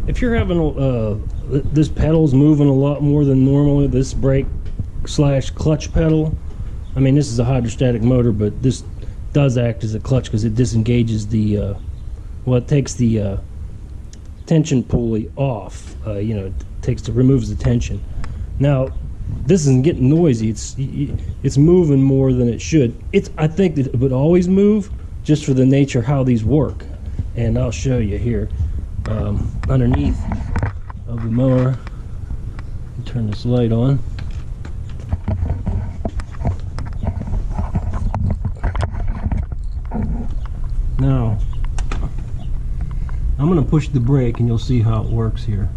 if you're having this pedal's moving a lot more than normal, this brake slash clutch pedal, I mean, this is a hydrostatic motor, but this does act as a clutch because it disengages the well, it takes the tension pulley off. You know, it removes the tension. Now this isn't getting noisy. It's moving more than it should. I think that it would always move just for the nature how these work, and I'll show you here. Underneath of the mower, turn this light on. Now I'm going to push the brake and you'll see how it works here.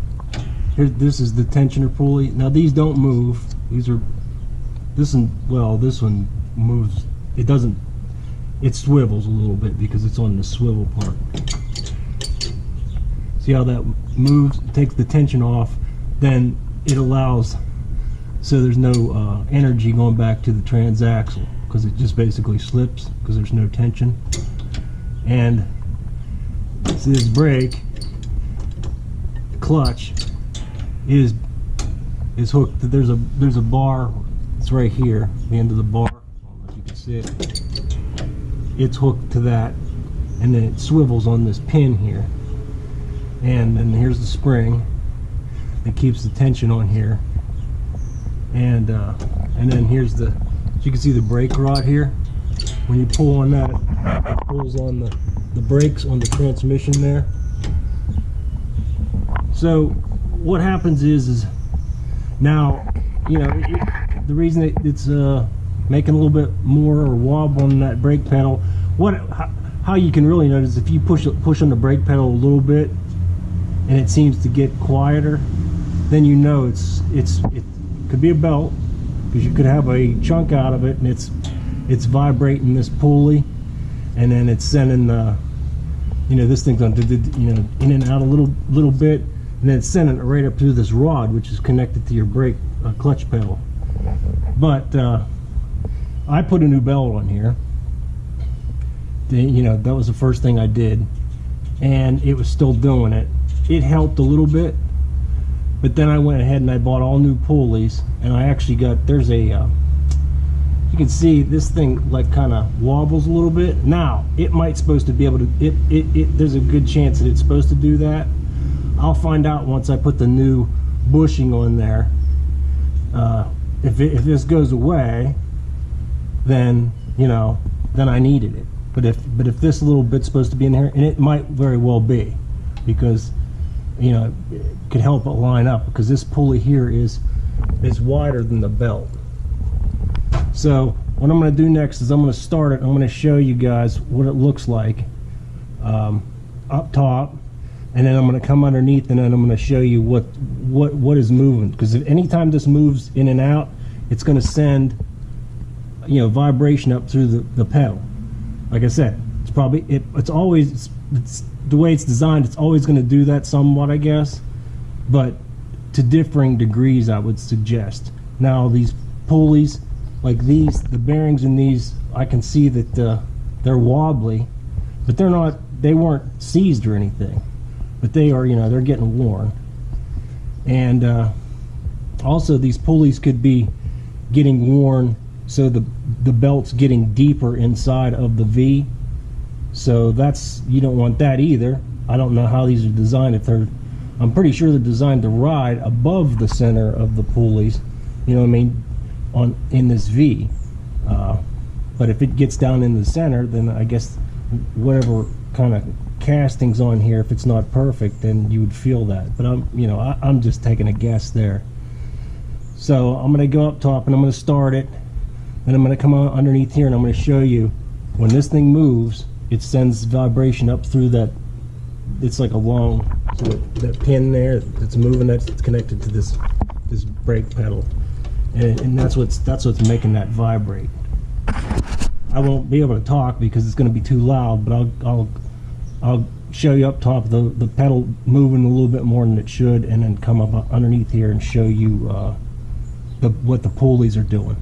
This is the tensioner pulley. Now these don't move. This one moves. It doesn't. It swivels a little bit because it's on the swivel part. See how that moves? It takes the tension off. Then it allows, so there's no energy going back to the transaxle because it just basically slips because there's no tension. And see, this brake clutch is hooked. There's a bar. It's right here, the end of the bar. I don't know if you can see it. It's hooked to that, and then it swivels on this pin here. And then here's the spring that keeps the tension on here. And then here's so you can see the brake rod here. When you pull on that, it pulls on the brakes on the transmission there. So what happens is now, you know, the reason it's making a little bit more or wobble on that brake pedal, how you can really notice if you push on the brake pedal a little bit and it seems to get quieter, then you know it could be a belt, because you could have a chunk out of it and it's vibrating this pulley, and then it's sending you know, this thing's on, you know, in and out a little bit, and then it's sending it right up through this rod, which is connected to your brake clutch pedal. But I put a new belt on here. You know, that was the first thing I did, and it was still doing it. It helped a little bit, but then I went ahead and I bought all new pulleys, and I actually got, there's a you can see this thing like kind of wobbles a little bit. Now it might supposed to be able to, there's a good chance that it's supposed to do that. I'll find out once I put the new bushing on there. If this goes away, then, you know, then I needed it. But if this little bit's supposed to be in here, and it might very well be, because, you know, it could help it line up, because this pulley here is wider than the belt. So what I'm going to do next is I'm going to start it. I'm going to show you guys what it looks like up top, and then I'm going to come underneath, and then I'm going to show you what is moving, because if anytime this moves in and out, it's going to send, you know, vibration up through the pedal. Like I said, it's probably it's always the way it's designed. It's always going to do that somewhat, I guess, but to differing degrees, I would suggest. Now these pulleys, like these, the bearings in these, I can see that they're wobbly, but they're not. They weren't seized or anything, but they are. You know, they're getting worn. And also, these pulleys could be getting worn, so the belt's getting deeper inside of the V. So that's, you don't want that either. I don't know how these are designed. I'm pretty sure they're designed to ride above the center of the pulleys. You know what I mean? In this V. But if it gets down in the center, then I guess whatever kind of castings on here, if it's not perfect, then you would feel that. But I'm just taking a guess there. So I'm going to go up top and I'm going to start it, and I'm going to come on underneath here, and I'm going to show you when this thing moves, it sends vibration up through that. It's like a long, so that pin there that's moving, that's connected to this brake pedal, and that's what's making that vibrate. I won't be able to talk because it's going to be too loud, but I'll show you up top the pedal moving a little bit more than it should, and then come up underneath here and show you what the pulleys are doing.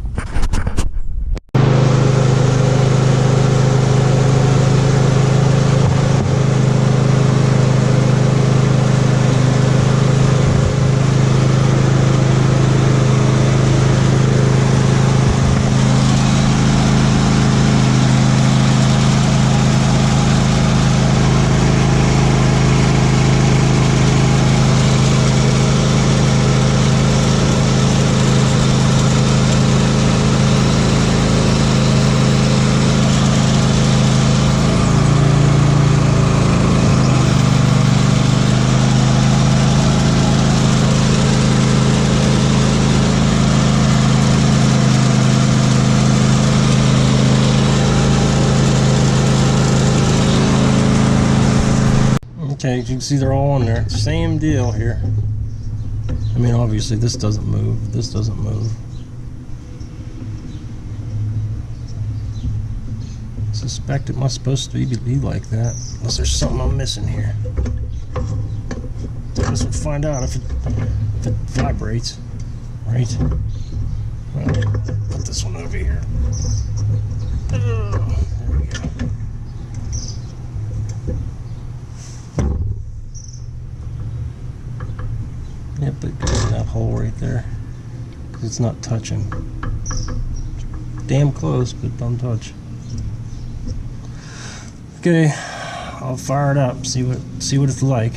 Okay, as you can see, they're all on there. Same deal here. I mean, obviously this doesn't move. This doesn't move. I suspect it must supposed to be like that, unless there's something I'm missing here. I guess we'll find out if it vibrates, right? Well, put this one over here. There we go. Yep, it goes in that hole right there. It's not touching. Damn close, but don't touch. Okay, I'll fire it up. See what it's like.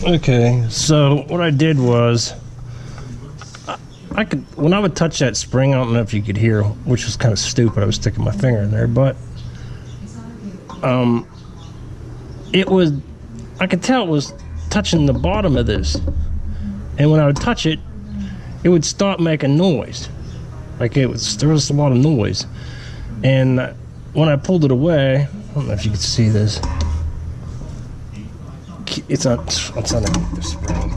Okay, so what I did was, I could, when I would touch that spring, I don't know if you could hear, which was kind of stupid, I was sticking my finger in there, but it was, I could tell it was touching the bottom of this, and when I would touch it, it would stop making noise, like there was a lot of noise, and when I pulled it away, I don't know if you could see this, it's underneath the spring.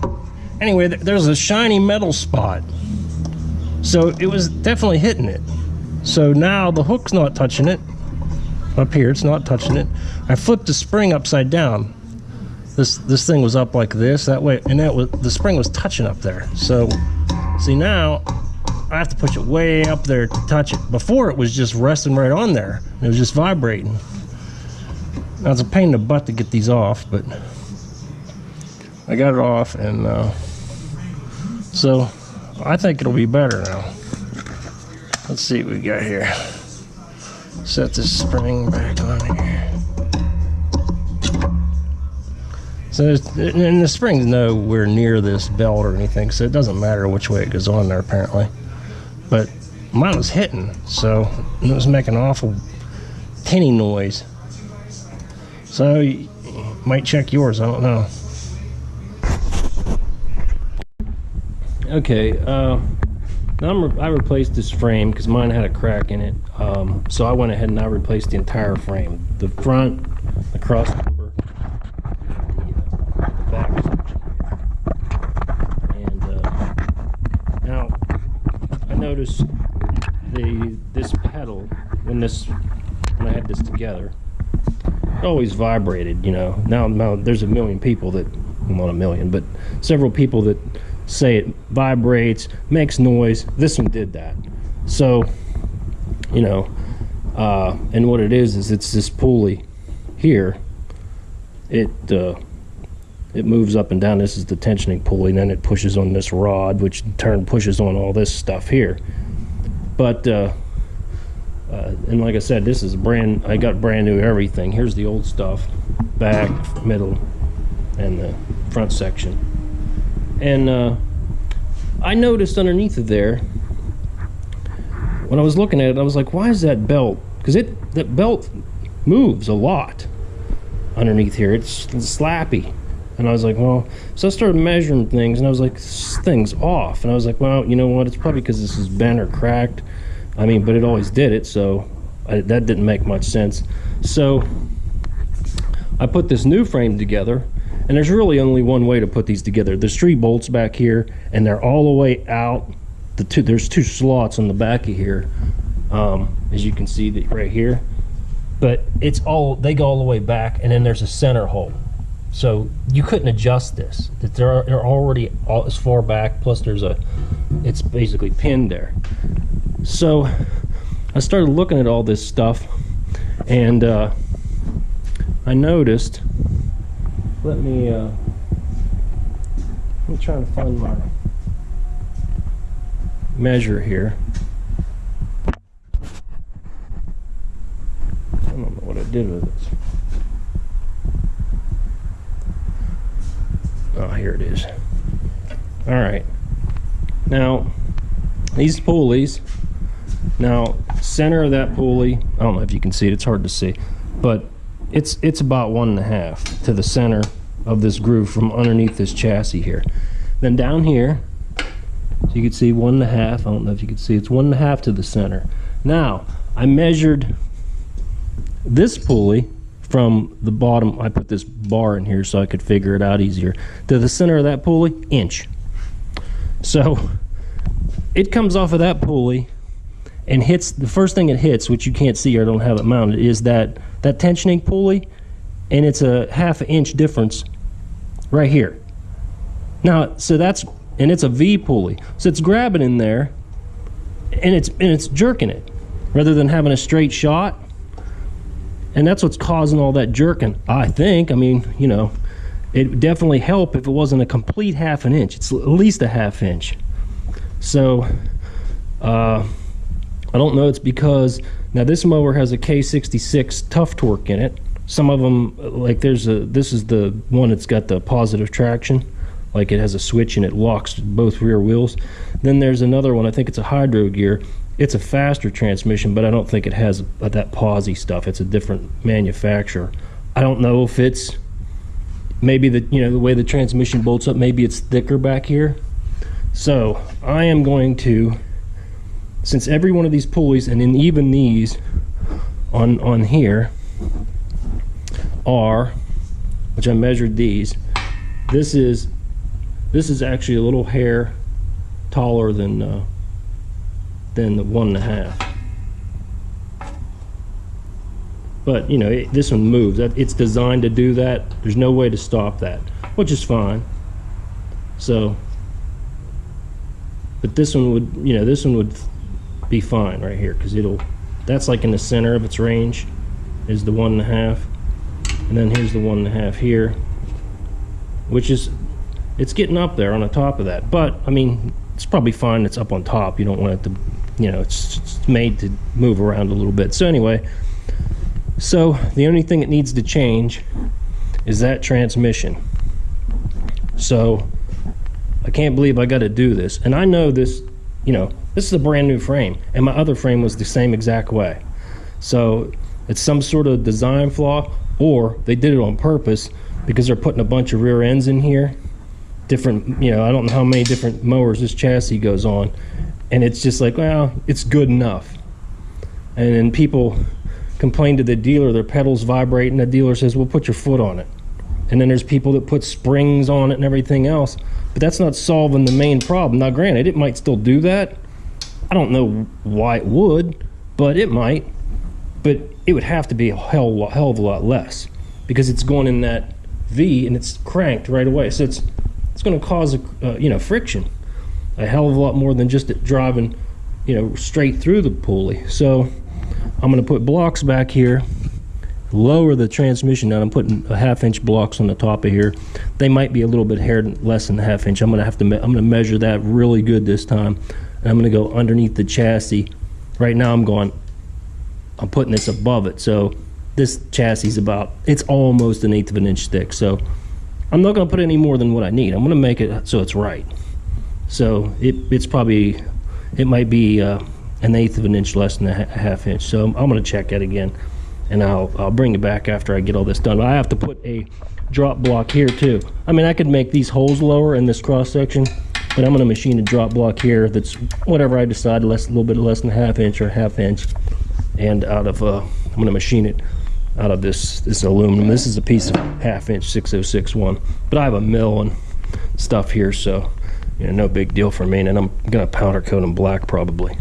Anyway, there's a shiny metal spot, so it was definitely hitting it. So now the hook's not touching it. Up here, it's not touching it. I flipped the spring upside down. This thing was up like this, that way, and the spring was touching up there. So, see, now I have to push it way up there to touch it. Before it was just resting right on there. It was just vibrating. Now it's a pain in the butt to get these off, but I got it off, and so I think it'll be better now. Let's see what we got here. Set this spring back on here. So, and the spring's nowhere near this belt or anything, so it doesn't matter which way it goes on there apparently. But mine was hitting, so it was making an awful tinny noise. So you might check yours, I don't know. Okay, now I replaced this frame because mine had a crack in it. So I went ahead and I replaced the entire frame. The front, the cross member, the back section. And now I noticed this pedal, when I had this together, it always vibrated, you know. Now there's a million people that, well, not a million, but several people that say it vibrates, makes noise. This one did that. So, you know, and what it is it's this pulley here. It moves up and down. This is the tensioning pulley, and then it pushes on this rod, which in turn pushes on all this stuff here. But and like I said, this is I got brand new everything. Here's the old stuff, back, middle, and the front section. And I noticed underneath of there, when I was looking at it, I was like, why is that belt? Because that belt moves a lot underneath here. It's slappy. And I was like, well, so I started measuring things, and I was like, this thing's off. And I was like, well, you know what? It's probably because this is bent or cracked. I mean, but it always did it, so that didn't make much sense. So I put this new frame together, and there's really only one way to put these together. There's 3 bolts back here, and they're all the way out. There's 2 slots on the back of here, as you can see right here. But they go all the way back, and then there's a center hole. So you couldn't adjust this. They're already as far back. Plus, it's basically pinned there. So I started looking at all this stuff, and I noticed. Let me try to find my measure here. I don't know what I did with it. Oh, here it is. All right. Now, these pulleys. Now, center of that pulley. I don't know if you can see it. It's hard to see, but it's about 1.5 to the center of this groove from underneath this chassis here. Then down here, so you can see 1.5. I don't know if you can see. It's 1.5 to the center. Now, I measured this pulley from the bottom. I put this bar in here so I could figure it out easier. To the center of that pulley, inch. So it comes off of that pulley and hits, the first thing it hits, which you can't see or I don't have it mounted, is that tensioning pulley, and it's a 1/2 inch difference right here. Now, so and it's a V pulley. So it's grabbing in there and it's jerking it rather than having a straight shot. And that's what's causing all that jerking, I think. I mean, you know, it would definitely help if it wasn't a complete 1/2 inch. It's at least a 1/2 inch. So, I don't know. It's because, now this mower has a K66 tough torque in it. Some of them, like this is the one that's got the positive traction. Like it has a switch and it locks both rear wheels. Then there's another one, I think it's a hydro gear. It's a faster transmission, but I don't think it has that posy stuff. It's a different manufacturer. I don't know if it's maybe the way the transmission bolts up, maybe it's thicker back here. So I am going to, since every one of these pulleys, and then even these on here are, which I measured these, this is actually a little hair taller than the 1.5. But you know, this one moves. It's designed to do that. There's no way to stop that, which is fine. So, but this one would be fine right here, because that's like in the center of its range is the 1.5, and then here's the 1.5 here, which is, it's getting up there on the top of that. But I mean, it's probably fine. It's up on top. You don't want it to, you know, it's made to move around a little bit. So anyway, so the only thing it needs to change is that transmission. So I can't believe I got to do this. And I know this, you know, this is a brand new frame, and my other frame was the same exact way. So it's some sort of design flaw, or they did it on purpose because they're putting a bunch of rear ends in here. Different, you know, I don't know how many different mowers this chassis goes on, and it's just like, well, it's good enough. And then people complain to the dealer, their pedals vibrate, and the dealer says, well, put your foot on it. And then there's people that put springs on it and everything else, but that's not solving the main problem. Now granted, it might still do that. I don't know why it would, but it might. But it would have to be a hell of a lot less, because it's going in that V and it's cranked right away. So it's going to cause friction a hell of a lot more than just it driving, you know, straight through the pulley. So I'm going to put blocks back here, lower the transmission down. I'm putting a 1/2 inch blocks on the top of here. They might be a little bit less than a 1/2 inch. I'm going to measure that really good this time, and I'm going to go underneath the chassis. Right now I'm putting this above it, so this chassis is it's almost 1/8 of an inch thick. So I'm not going to put any more than what I need. I'm going to make it so it's right. So it might be 1/8 of an inch less than a half inch. So I'm going to check that again, and I'll bring it back after I get all this done. I have to put a drop block here too. I mean, I could make these holes lower in this cross section, but I'm going to machine a drop block here that's whatever I decide, a little bit less than a half inch or a half inch, and out of I'm going to machine it out of this aluminum. This is a piece of half inch 6061, but I have a mill and stuff here, so you know, no big deal for me. And I'm going to powder coat them black probably.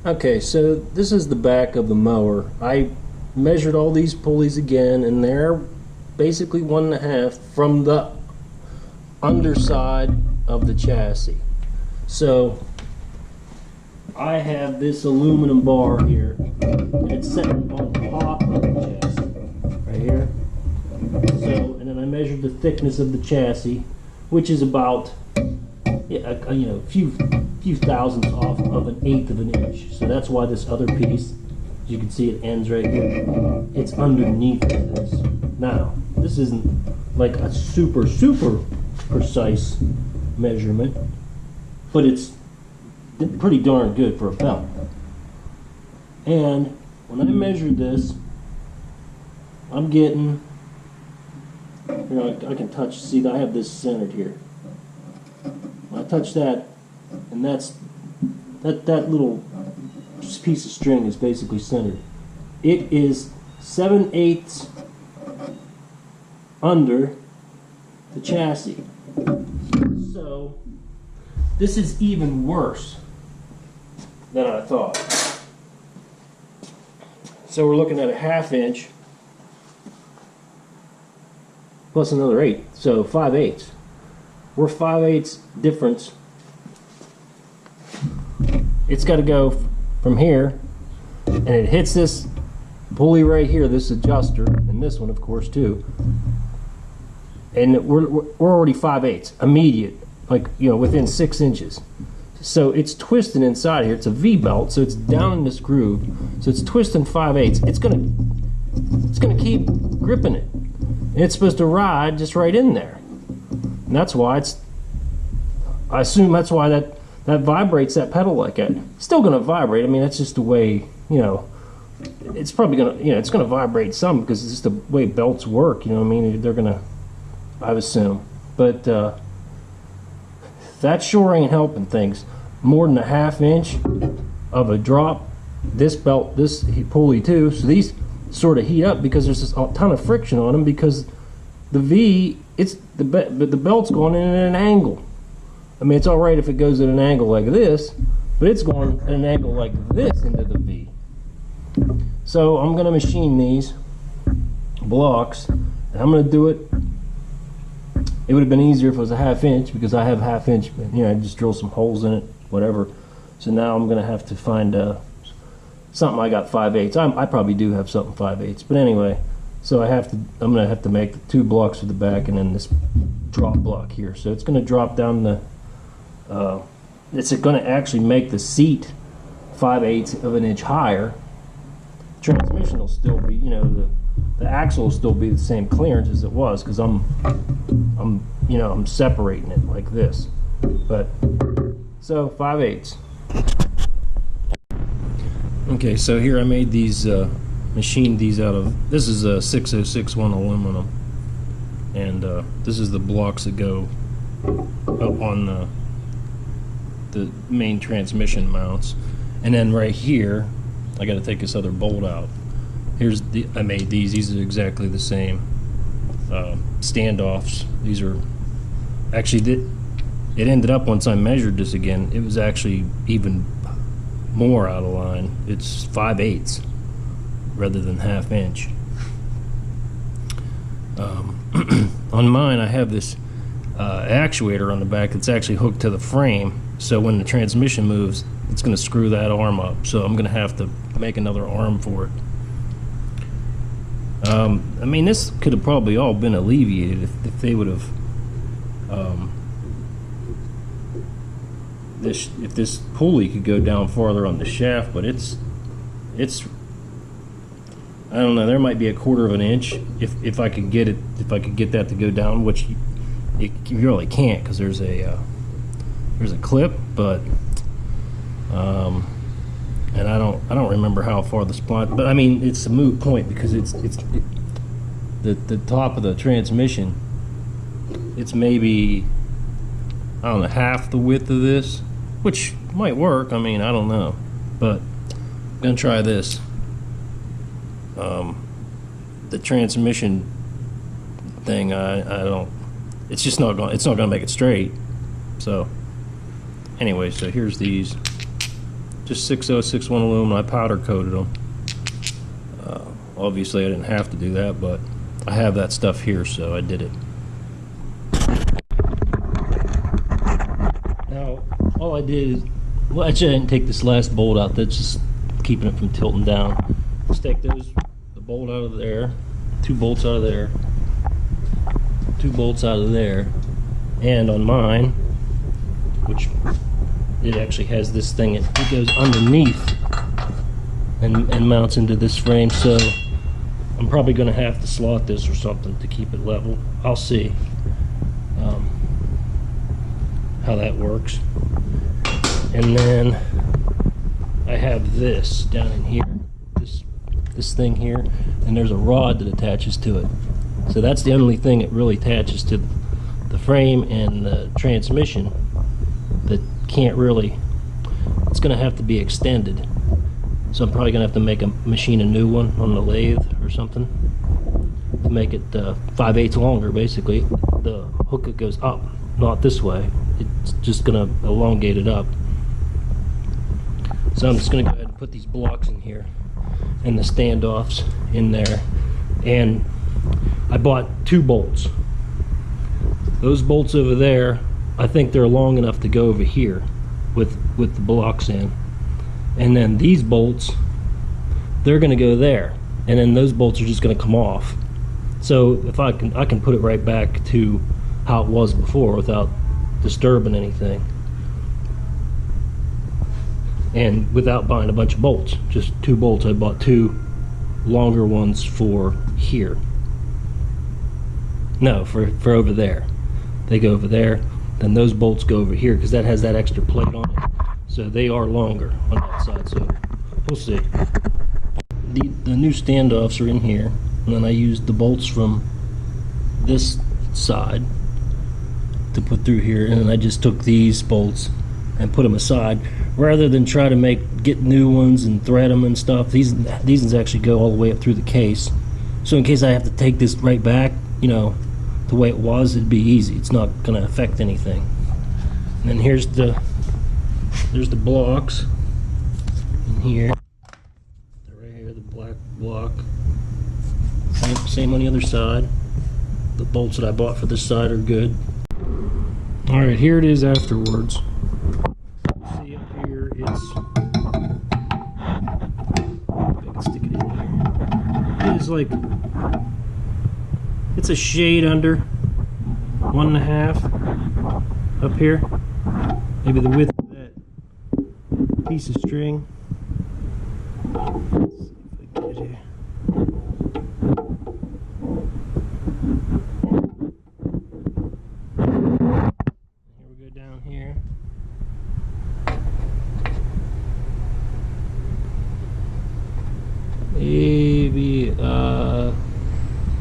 Okay, so this is the back of the mower. I measured all these pulleys again, and they're basically 1.5 from the underside of the chassis. So I have this aluminum bar here, and it's set on top of the chassis right here. So, and then I measured the thickness of the chassis, which is about a few thousandths off of 1/8 of an inch. So that's why this other piece, as you can see, it ends right here. It's underneath of this. Now, this isn't like a super precise measurement, but it's pretty darn good for a belt. And when I measured this, I'm getting, you know, I can touch, see, I have this centered here. When I touch that, and that little piece of string is basically centered. It is 7/8 under the chassis. So this is even worse than I thought. So we're looking at a half inch plus another 8, so 5/8. We're 5/8 difference. It's got to go from here, and it hits this pulley right here, this adjuster, and this one of course too. And we're already 5/8 immediate, like, you know, within 6 inches. So it's twisting inside here. It's a V belt, so it's down in this groove. So it's twisting 5/8. It's gonna keep gripping it, and it's supposed to ride just right in there. And that's why I assume that's why that vibrates that pedal like that. It's still gonna vibrate. I mean, that's just the way, you know, it's probably gonna, you know, it's gonna vibrate some because it's just the way belts work, you know what I mean? They're gonna, I would assume. But that sure ain't helping things. More than a half inch of a drop. This belt, this pulley too, so these sort of heat up because there's just a ton of friction on them because the V, the belt's going in at an angle. I mean, it's all right if it goes at an angle like this, but it's going at an angle like this into the V. So I'm going to machine these blocks, and I'm going to do it. It would have been easier if it was a half inch because I have half inch, you know, I just drill some holes in it, whatever. So now I'm going to have to find something I got 5/8. I probably do have something 5/8, but anyway. So I'm going to have to make the 2 blocks for the back and then this drop block here. So it's going to drop down the, it's going to actually make the seat 5/8 of an inch higher. Transmission will still be, you know, the axle will still be the same clearance as it was because I'm separating it like this. But so 5/8. Okay, so here I made these, machined these out of, this is a 6061 aluminum, and this is the blocks that go up on the main transmission mounts. And then right here I got to take this other bolt out. I made these are exactly the same standoffs. These are actually, it ended up, once I measured this again, it was actually even more out of line. It's 5/8 rather than half inch. On mine I have this actuator on the back that's actually hooked to the frame, so when the transmission moves it's going to screw that arm up, so I'm going to have to make another arm for it. I mean, this could have probably all been alleviated if they would have if this pulley could go down farther on the shaft, but it's I don't know, there might be a 1/4 of an inch if I could get it, if I could get that to go down, which you really can't because there's a clip, but And I don't remember how far the spline, but I mean it's a moot point because the top of the transmission, it's maybe, I don't know, half the width of this, which might work. I mean, I don't know, but I'm gonna try this. The transmission thing, I don't. It's just not going. It's not going to make it straight. So, anyway, so here's these. Just 6061 aluminum. I powder coated them. Obviously, I didn't have to do that, but I have that stuff here, so I did it. Now, all I did is, well, actually, I didn't take this last bolt out. That's just keeping it from tilting down. Just take the bolt out of there, 2 bolts out of there, 2 bolts out of there, and on mine, which it actually has this thing, it goes underneath and mounts into this frame, so I'm probably going to have to slot this or something to keep it level. I'll see how that works. And then I have this down in here, this thing here, and there's a rod that attaches to it. So that's the only thing that really attaches to the frame and the transmission that can't really, it's going to have to be extended. So I'm probably going to have to machine a new one on the lathe or something to make it 5/8 longer, basically. The hook, it goes up, not this way. It's just going to elongate it up. So I'm just going to go ahead and put these blocks in here and the standoffs in there. And I bought 2 bolts. Those bolts over there, I think they're long enough to go over here with the blocks in. And then these bolts, they're going to go there. And then those bolts are just going to come off. So if I can put it right back to how it was before without disturbing anything. And without buying a bunch of bolts, just 2 bolts. I bought 2 longer ones for here. No, for over there. They go over there, then those bolts go over here because that has that extra plate on it. So they are longer on that side, so we'll see. The new standoffs are in here, and then I used the bolts from this side to put through here, and then I just took these bolts and put them aside rather than try to get new ones and thread them and stuff. These ones actually go all the way up through the case, so in case I have to take this right back, you know, the way it was, it'd be easy. It's not going to affect anything. And then there's the blocks in here. They're right here, the black block. Same on the other side. The bolts that I bought for this side are good. All right, here it is afterwards. See up here, I can stick it in here. It is like, it's a shade under 1.5 up here. Maybe the width of that piece of string. Let's see if I get it here. Here we go down here. Maybe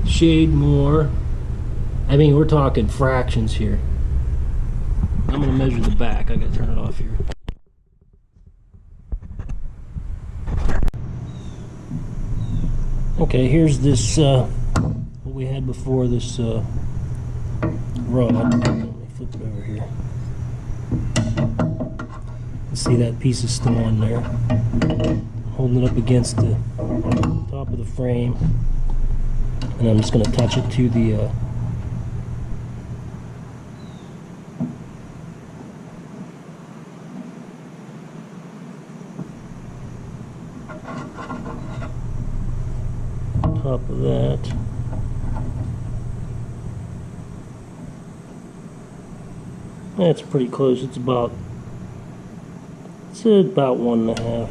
shade more. I mean, we're talking fractions here. I'm going to measure the back. I got to turn it off here. Okay, here's this what we had before, this rod. Let me flip it over here. You see that piece is still on there. Holding it up against the top of the frame, and I'm just going to attach it to the top of that. That's pretty close. It's about 1.5.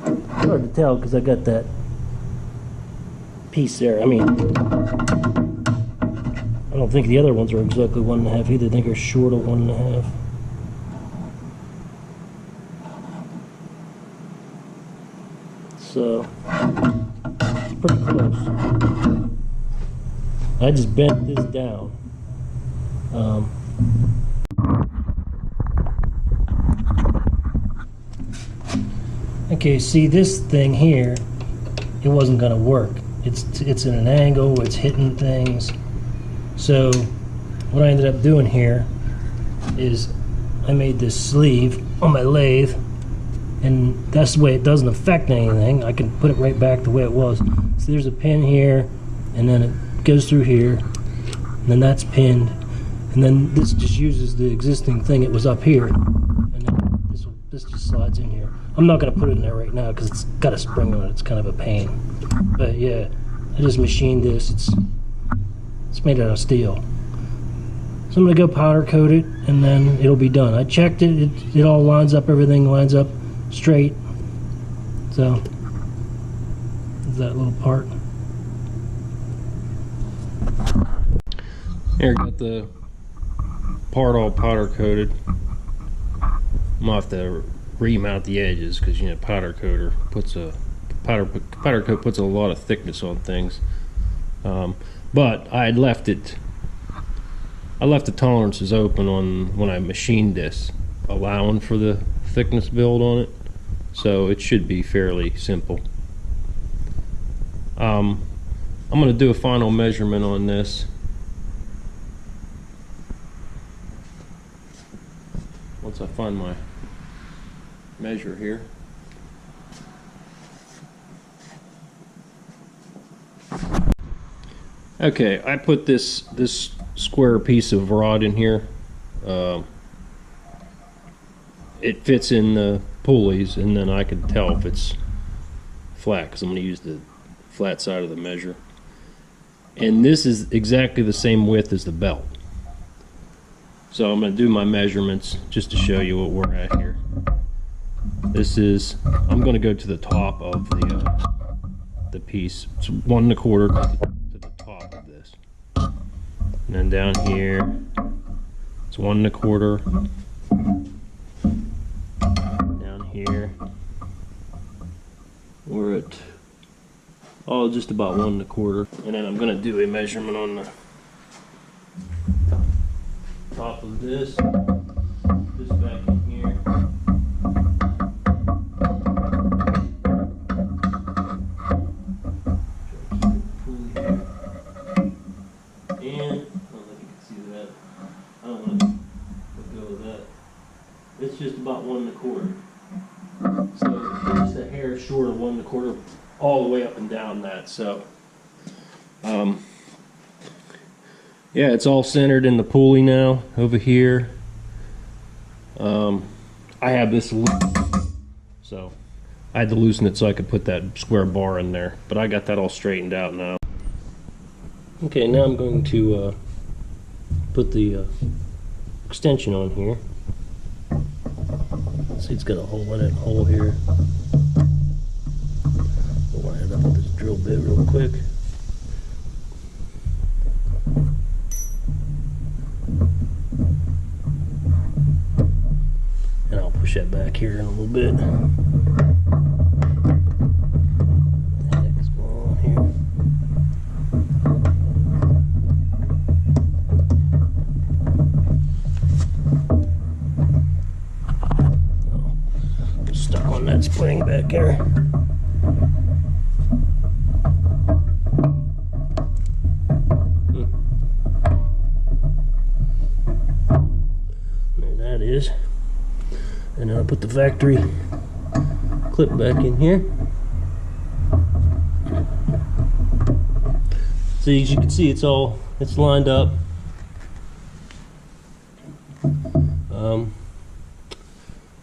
It's hard to tell because I got that piece there. I mean, I don't think the other ones are exactly 1.5 either. I think they're short of 1.5. So it's pretty close. I just bent this down. Okay, see this thing here, it wasn't gonna work. It's in an angle, it's hitting things. So what I ended up doing here is I made this sleeve on my lathe, and that's the way it doesn't affect anything. I can put it right back the way it was. So there's a pin here, and then it goes through here, and then that's pinned, and then this just uses the existing thing. It was up here, and then this just slides in here. I'm not going to put it in there right now because it's got a spring on it. It's kind of a pain. But yeah, I just machined this. It's made out of steel. So I'm going to go powder coat it, and then it'll be done. I checked it. It all lines up. Everything lines up straight. So there's that little part. Here, got the part all powder coated. I'm gonna have to remount the edges because, you know, powder coat puts a lot of thickness on things. But I left the tolerances open on when I machined this, allowing for the thickness build on it, so it should be fairly simple. I'm going to do a final measurement on this. Once I find my measure here. Okay, I put this square piece of rod in here. It fits in the pulleys, and then I can tell if it's flat because I'm going to use the flat side of the measure. And this is exactly the same width as the belt. So I'm going to do my measurements just to show you what we're at here. This is, I'm going to go to the top of the piece. It's 1 1/4 to the top of this. And then down here, it's 1 1/4. Down here, we're at, just about 1 1/4. And then I'm going to do a measurement on the top of this back in here. It's just about 1 1/4. So it's just a hair short of 1 1/4 all the way up and down that. So yeah, it's all centered in the pulley now over here. I have this loose, so I had to loosen it so I could put that square bar in there, but I got that all straightened out now. Okay, now I'm going to put the extension on here. See, it's got a hole in it, hole here. We'll line it up with this drill bit real quick. And I'll push that back here in a little bit. What the heck's going on here? Stuck on that spring back there. There that is. And then I'll put the factory clip back in here. So as you can see, it's lined up.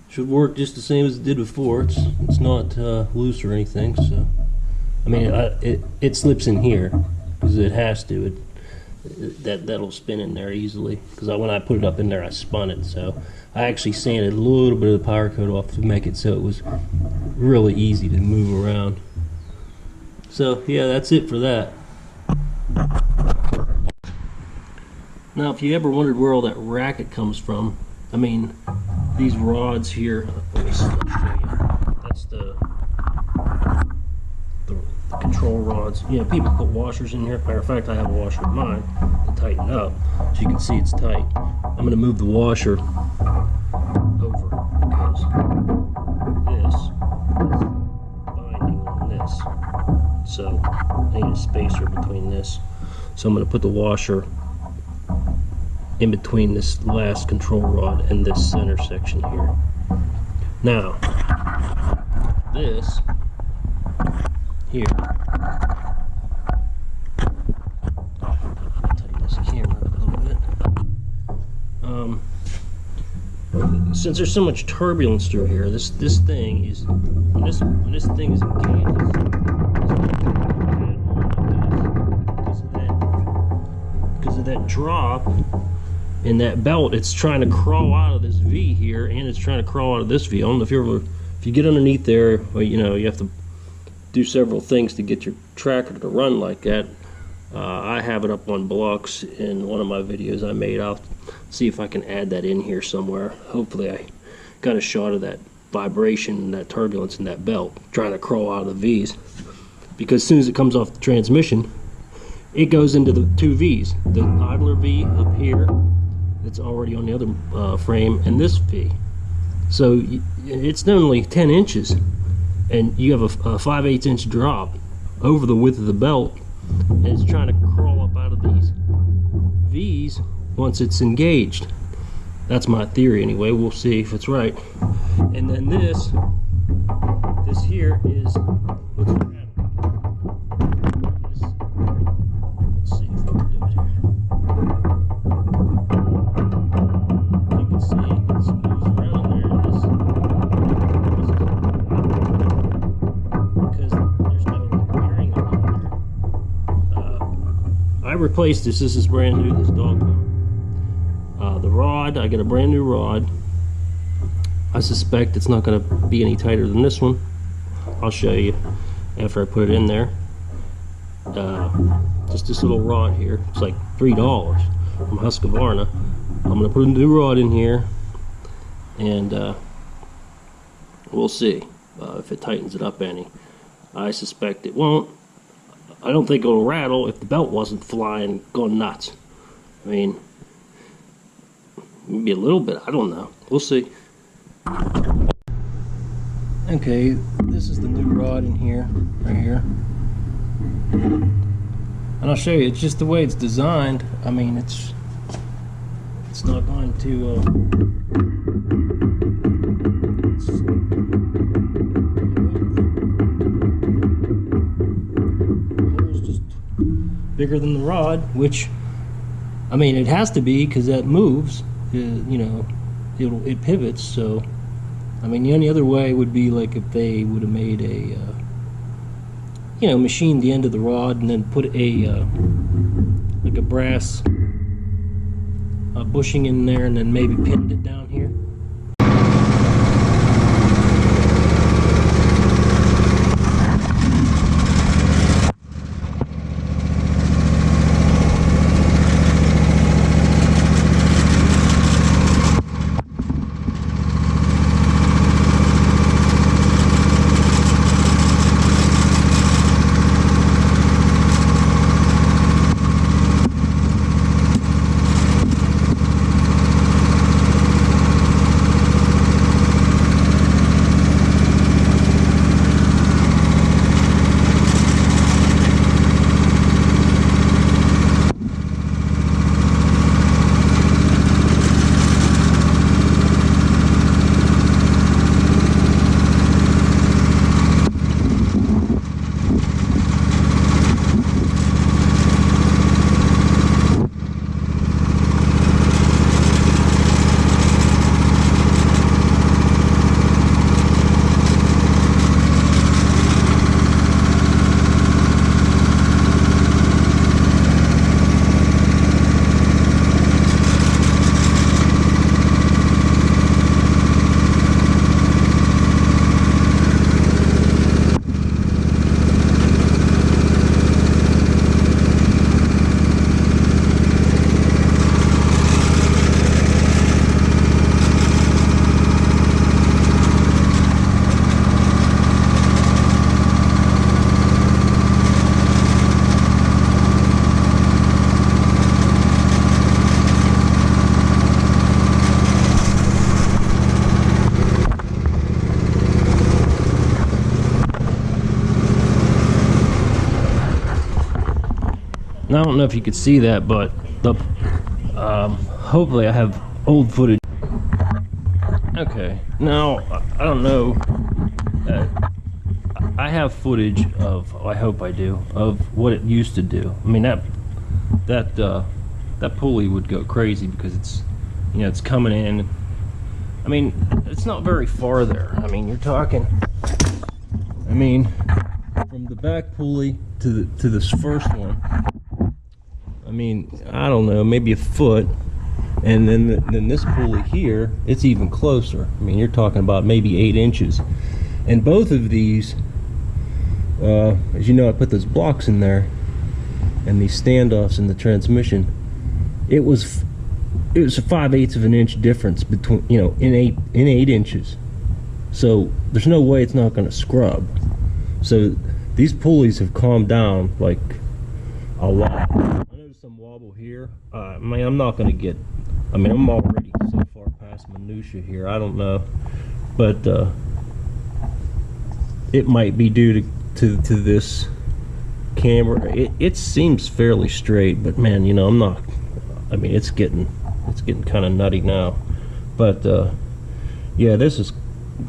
Should work just the same as it did before. It's not loose or anything. So I mean, it slips in here because it has to. That'll spin in there easily because when I put it up in there, I spun it. So I actually sanded a little bit of the powder coat off to make it so it was really easy to move around. So yeah, that's it for that. Now, if you ever wondered where all that racket comes from, I mean, these rods here, let me show you. control rods. You know, people put washers in here. Matter of fact, I have a washer in mine to tighten up. So you can see it's tight. I'm going to move the washer over because this is binding on this. So I need a spacer between this. So I'm going to put the washer in between this last control rod and this center section here. Now, this here, tighten this camera up a little bit. Since there's so much turbulence through here, this thing is when this thing is engaged, because of that drop in that belt. It's trying to crawl out of this V here, and it's trying to crawl out of this V. I don't know if you get underneath there, well, you know, you have to do several things to get your tractor to run like that. I have it up on blocks in one of my videos I made. I'll see if I can add that in here somewhere. Hopefully I got a shot of that vibration and that turbulence in that belt trying to crawl out of the V's, because as soon as it comes off the transmission, it goes into the two V's, the idler V up here that's already on the other frame, and this V. So it's only 10 inches, and you have a 5/8 inch drop over the width of the belt, and it's trying to crawl up out of these V's once it's engaged. That's my theory anyway. We'll see if it's right. And then this here is what's rattle. Let's see if we can do it here. You can see it moves around there in this, because there's no bearing on there. I replaced this. This is brand new. This dog bone. The rod, I got a brand new rod. I suspect it's not going to be any tighter than this one. I'll show you after I put it in there. Just this little rod here. It's like $3 from Husqvarna. I'm going to put a new rod in here, and we'll see if it tightens it up any. I suspect it won't. I don't think it'll rattle if the belt wasn't flying, going nuts. I mean, maybe a little bit, I don't know. We'll see. Okay, this is the new rod in here, right here. And I'll show you, it's just the way it's designed. I mean, it's not going to the hole's just bigger than the rod, which, I mean, it has to be, because that moves. You know, it pivots. So I mean, the only other way would be like if they would have made a you know, machined the end of the rod and then put a like a brass bushing in there, and then maybe pinned it down here. And I don't know if you could see that, but the hopefully I have old footage. Okay, now I don't know. I have footage of, I hope I do, of what it used to do. I mean, that pulley would go crazy because it's, you know, it's coming in. I mean, it's not very far there. I mean, you're talking, I mean, from the back pulley to this first one, I mean, I don't know, maybe a foot. And then this pulley here, it's even closer. I mean, you're talking about maybe 8 inches. And both of these, as you know, I put those blocks in there and these standoffs in the transmission. It was a 5/8 of an inch difference between, you know, in 8 inches. So there's no way it's not going to scrub. So these pulleys have calmed down like a lot. I noticed some wobble here. Man, I'm not going to get. I mean, I'm already so far past minutia here. I don't know, but it might be due to this camera. It seems fairly straight, but man, you know, I'm not. I mean, it's getting kind of nutty now. But yeah, this is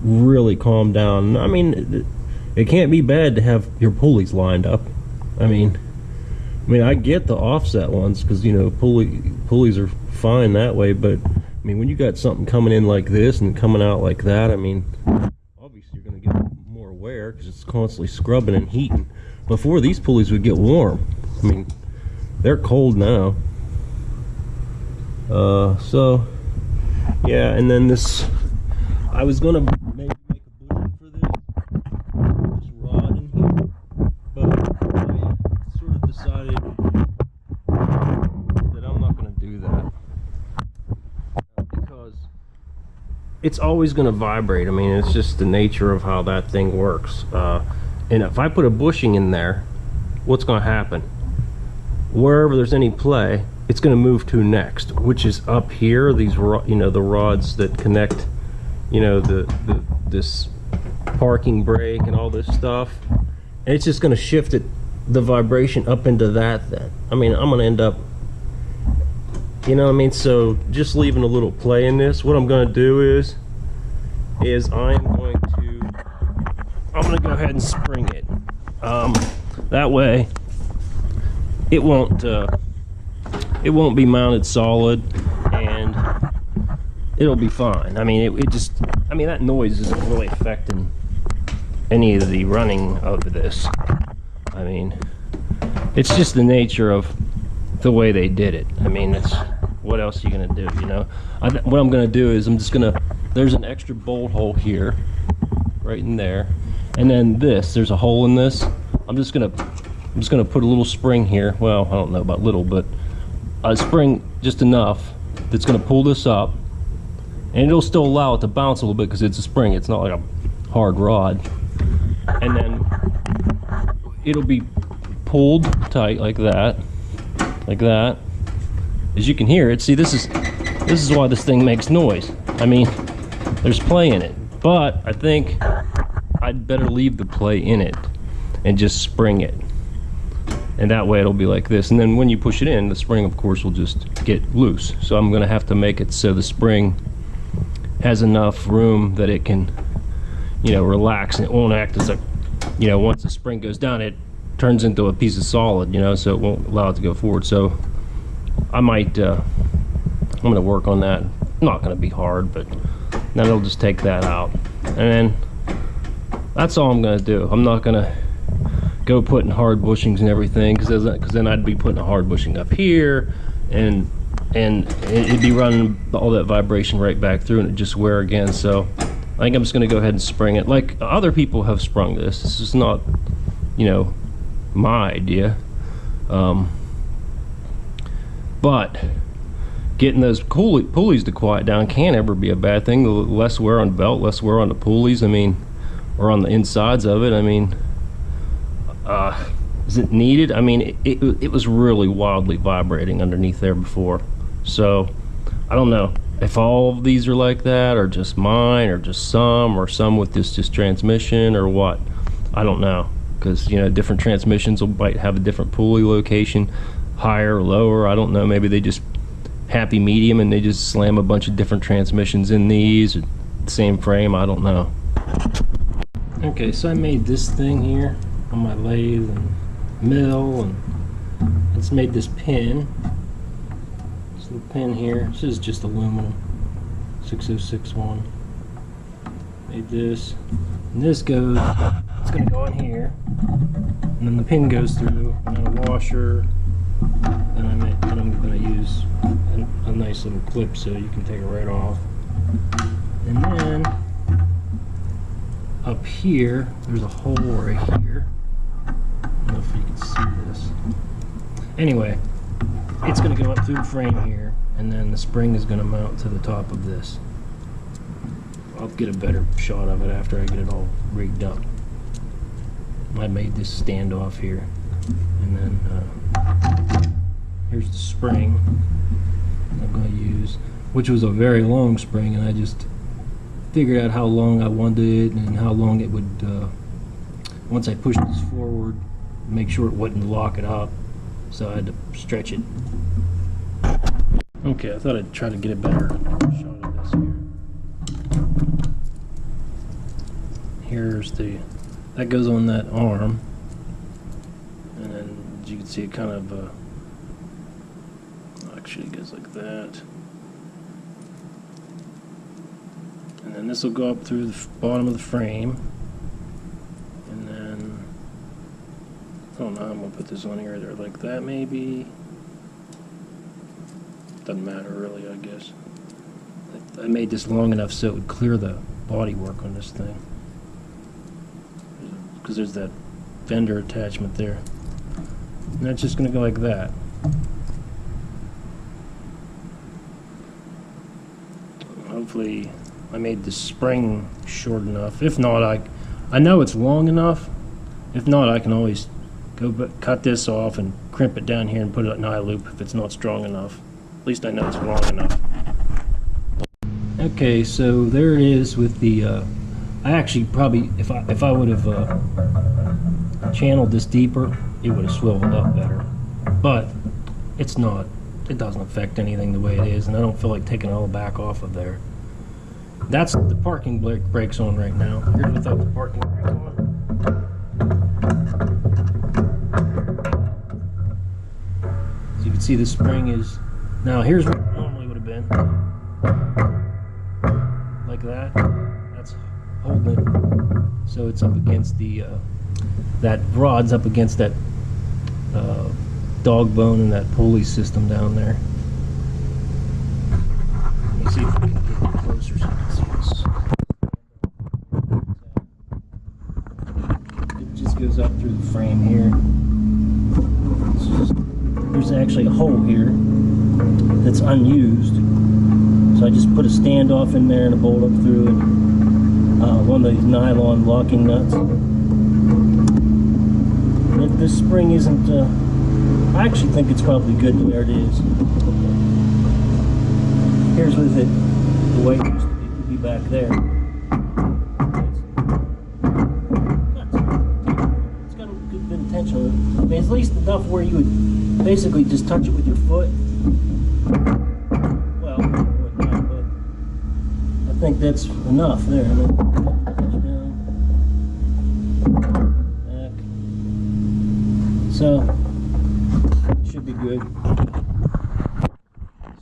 really calmed down. I mean, it can't be bad to have your pulleys lined up. I mean, I get the offset ones because, you know, pulleys are fine that way, but I mean, when you got something coming in like this and coming out like that, I mean, obviously you're going to get more wear because it's constantly scrubbing and heating. Before, these pulleys would get warm. I mean, they're cold now. So yeah, and then this, I was going to maybe make a bushing for this rod in here, but I sort of decided that I'm not going to do that because it's always going to vibrate. I mean, it's just the nature of how that thing works. And if I put a bushing in there, what's going to happen? Wherever there's any play, it's going to move to next, which is up here. These, you know, the rods that connect, you know, this parking brake and all this stuff, and it's just going to shift it, the vibration up into that. Then, I mean, I'm going to end up, you know what I mean? So just leaving a little play in this. What I'm going to do is I'm going to go ahead and spring it. That way, it won't be mounted solid, and it'll be fine. I mean, it just, I mean, that noise isn't really affecting any of the running of this. I mean, it's just the nature of the way they did it. I mean, it's, what else are you gonna do, you know? What I'm gonna do is I'm just gonna, there's an extra bolt hole here, right in there, and then there's a hole in this. I'm just gonna put a little spring here. Well, I don't know about little, but a spring just enough that's going to pull this up, and it'll still allow it to bounce a little bit because it's a spring. It's not like a hard rod. And then it'll be pulled tight like that, as you can hear it. See, this is why this thing makes noise. I mean, there's play in it, but I think I'd better leave the play in it and just spring it. And that way it'll be like this, and then when you push it in, the spring of course will just get loose. So I'm going to have to make it so the spring has enough room that it can, you know, relax, and it won't act as a, you know, once the spring goes down, it turns into a piece of solid, you know, so it won't allow it to go forward. So I might I'm going to work on that. Not going to be hard, but then it'll just take that out, and then that's all I'm going to do. I'm not going to go putting hard bushings and everything, because then I'd be putting a hard bushing up here, and it'd be running all that vibration right back through, and it'd just wear again. So I think I'm just going to go ahead and spring it like other people have sprung this. This is not, you know, my idea, but getting those pulleys to quiet down can't ever be a bad thing. The less wear on the belt, less wear on the pulleys, I mean, or on the insides of it. I mean, is it needed? I mean, it was really wildly vibrating underneath there before. So I don't know if all of these are like that, or just mine, or just some, or some with this transmission, or what. I don't know, because, you know, different transmissions might have a different pulley location. higher or lower. I don't know, maybe they just happy medium and they just slam a bunch of different transmissions in these, or the same frame, I don't know. Okay, so I made this thing here on my lathe and mill, and it's made this pin. This little pin here. This is just aluminum, 6061. Made this, and this goes. It's gonna go in here, and then the pin goes through, and then a washer. And I'm gonna use a nice little clip so you can take it right off. And then up here, there's a hole right here. I don't know if you can see this. Anyway, it's going to go up through the frame here, and then the spring is going to mount to the top of this. I'll get a better shot of it after I get it all rigged up. I made this standoff here, and then here's the spring I'm going to use, which was a very long spring, and I just figured out how long I wanted it and how long it would, once I pushed this forward, make sure it wouldn't lock it up, so I had to stretch it. Okay, I thought I'd try to get a better shot of this here. Here's that goes on that arm, and then as you can see it kind of actually goes like that. And then this will go up through the bottom of the frame, and then I don't know, I'm gonna put this on here or like that maybe. Doesn't matter really, I guess. I made this long enough so it would clear the body work on this thing, because there's that fender attachment there, and that's just gonna go like that. Hopefully I made the spring short enough. If not, I know it's long enough. If not, I can always go cut this off and crimp it down here and put it in eye loop if it's not strong enough. At least I know it's long enough. Okay, so there it is with the. I actually probably, if I would have channeled this deeper, it would have swiveled up better. But it's not. It doesn't affect anything the way it is, and I don't feel like taking it all back off of there. That's the parking brakes on right now. Here's without the parking brake on. As you can see, the spring is now. Here's what it normally would have been, like that. That's holding it, so it's up against the that rod's up against that dog bone and that pulley system down there. Let me see if I can get closer so you can see this. It just goes up through the frame here. There's actually a hole here that's unused, so I just put a standoff in there and a bolt up through it. One of these nylon locking nuts. If this spring isn't I actually think it's probably good where it is. Here's with it, the way it used to be back there. It's got a good bit of tension on it. I mean, at least enough where you would basically just touch it with your foot. Well, whatnot, but I think that's enough there. I mean, back. So. Should be good.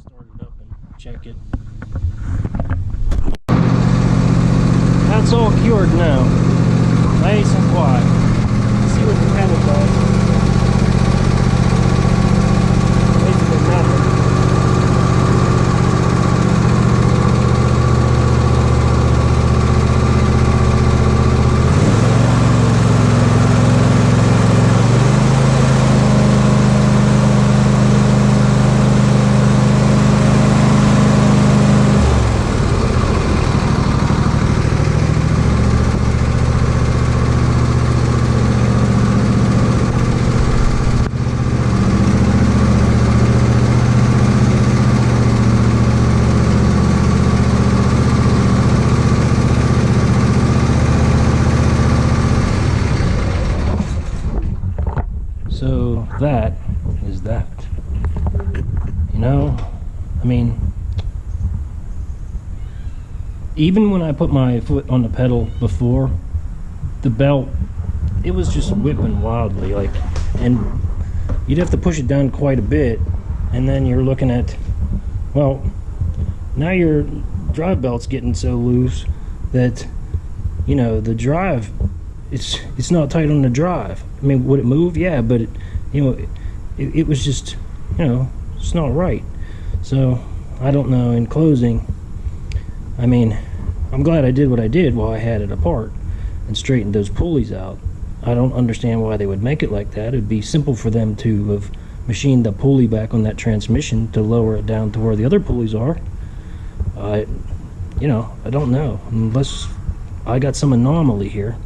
Start it up and check it. That's all cured now. Nice and quiet. Let's see what the pedal does. Basically nothing. So that is that. mean, even when I put my foot on the pedal before, the belt, it was just whipping wildly, like, and you'd have to push it down quite a bit, and then you're looking at, well, now your drive belt's getting so loose that, you know, the drive, it's not tight on the drive. I mean, would it move? Yeah, but it was just, it's not right. So I don't know. In closing, I mean, I'm glad I did what I did while I had it apart and straightened those pulleys out. I don't understand why they would make it like that. It'd be simple for them to have machined the pulley back on that transmission to lower it down to where the other pulleys are. I don't know, unless I got some anomaly here.